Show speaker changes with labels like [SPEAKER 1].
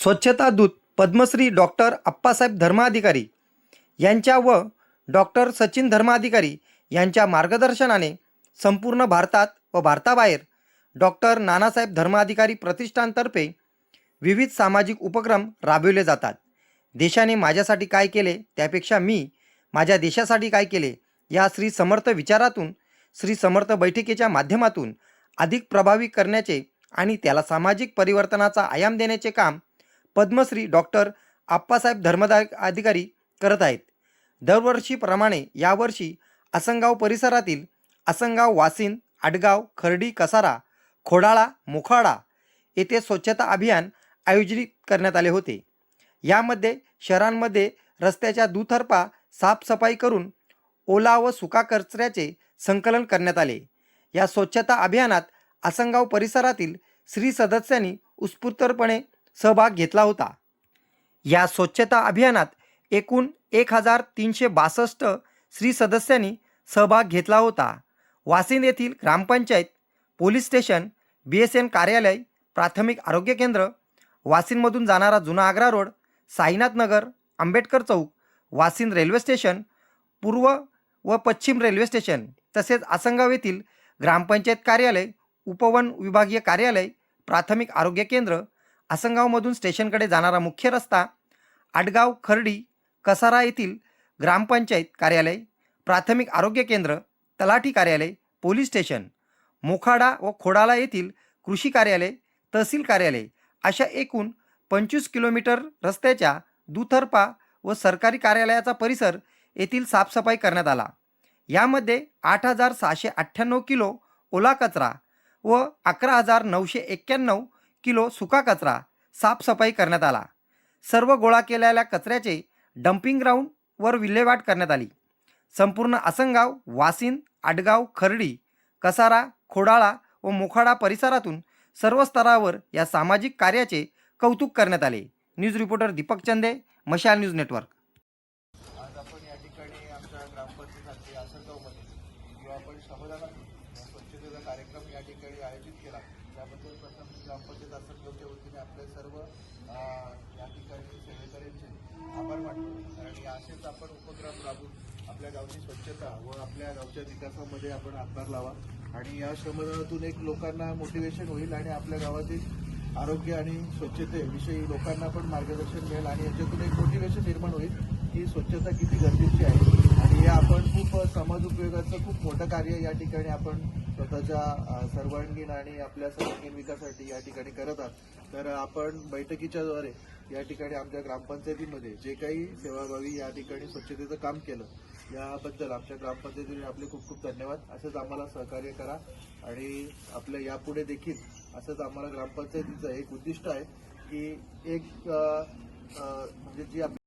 [SPEAKER 1] स्वच्छता दूत पद्मश्री डॉक्टर अप्पासाहेब धर्माधिकारी यांच्या व डॉक्टर सचिन धर्माधिकारी यांच्या मार्गदर्शनाने संपूर्ण भारतात व भारताबाहेर डॉक्टर नानासाहेब धर्माधिकारी प्रतिष्ठानतर्फे विविध सामाजिक उपक्रम राबविले जातात। देशाने माझ्यासाठी काय केले त्यापेक्षा मी माझ्या देशासाठी काय केले या श्री समर्थ विचारातून श्री समर्थ बैठकीच्या माध्यमातून अधिक प्रभावी करण्याचे आणि त्याला सामाजिक परिवर्तनाचा आयाम देण्याचे काम पद्मश्री डॉक्टर अप्पासाहेब धर्माधिकारी करत आहेत। दरवर्षीप्रमाणे यावर्षी आसनगाव परिसरातील आसनगाव, वासिंद, आडगाव, खर्डी, कसारा, खोडाळा, मोखाडा येथे स्वच्छता अभियान आयोजित करण्यात आले होते। यामध्ये शहरांमध्ये रस्त्याच्या दुतर्फा साफसफाई करून ओला व सुका कचऱ्याचे संकलन करण्यात आले। या स्वच्छता अभियानात आसनगाव परिसरातील श्री सदस्यांनी उत्स्फूर्तपणे सहभाग घेतला होता। या स्वच्छता अभियानात एकूण 1362 श्री सदस्यांनी सहभाग घेतला होता। वासिंद येथील ग्रामपंचायत, पोलीस स्टेशन, BSN कार्यालय, प्राथमिक आरोग्य केंद्र, वासिंदमधून जाणारा जुना आग्रा रोड, साईनाथ नगर, आंबेडकर चौक, वासिंद रेल्वे स्टेशन, पूर्व व पश्चिम रेल्वे स्टेशन तसेच आसनगाव येथील ग्रामपंचायत कार्यालय, उपवन विभागीय कार्यालय, प्राथमिक आरोग्य केंद्र, आसनगावमधून स्टेशनकडे जाणारा मुख्य रस्ता, आडगाव, खर्डी, कसारा येथील ग्रामपंचायत कार्यालय, प्राथमिक आरोग्य केंद्र, तलाठी कार्यालय, पोलीस स्टेशन, मोखाडा व खोडाला येथील कृषी कार्यालय, तहसील कार्यालय अशा एकूण 25 किलोमीटर रस्त्याच्या दुतर्फा व सरकारी कार्यालयाचा परिसर येथील साफसफाई करण्यात आला। यामध्ये 8698 किलो ओला कचरा व 11991 किलो सुका कचरा साफसफाई करण्यात आला। सर्व गोळा केलेल्या कचऱ्याचे डंपिंग ग्राउंडवर विल्हेवाट करण्यात आली। संपूर्ण आसनगाव, वासिंद, आडगाव, खर्डी, कसारा, खोडाळा व मोखाडा परिसरातून सर्व स्तरावर या सामाजिक कार्याचे कौतुक करण्यात आले। न्यूज रिपोर्टर दीपक चंदे, मशाल न्यूज नेटवर्क।
[SPEAKER 2] आज आपण या ठिकाणी आमच्या ग्रामपंचायतीसाठी आसनगावमध्ये किंवा आपण समाजाला स्वच्छतेचा कार्यक्रम या ठिकाणी आयोजित केला, त्याबद्दल प्रथम ग्रामपंचायत आसनगावच्या वतीने आपले सर्व या ठिकाणी सेवेकऱ्यांचे आभार मानतो। आणि असेच आपण उपक्रम राबवून आपल्या गावची स्वच्छता व आपल्या गावच्या विकासामध्ये आपण हातभार लावा आणि या श्रमदानातून एक लोकांना मोटिवेशन होईल आणि आपल्या गावातील आरोग्य आणि स्वच्छतेविषयी लोकांना पण मार्गदर्शन मिळेल आणि याच्यातून एक मोटिवेशन निर्माण होईल की स्वच्छता किती गरजेची आहे। आणि हे आपण खूप समाज उपयोगाचं खूप मोठं कार्य या ठिकाणी आपण स्वतःच्या सर्वांगीण आणि आपल्या सर्वांगीण विकासासाठी या ठिकाणी करत आहात। तर आपण बैठकीच्या द्वारे या ठिकाणी आमच्या ग्रामपंचायतीमध्ये जे काही सेवाभावी या ठिकाणी स्वच्छतेचं काम केलं याबद्दल आमच्या ग्रामपंचायतीने आपले खूप खूप धन्यवाद। असंच आम्हाला सहकार्य करा आणि आपल्या यापुढे देखील असंच आम्हाला ग्रामपंचायतीचं एक उद्दिष्ट आहे की एक म्हणजे जी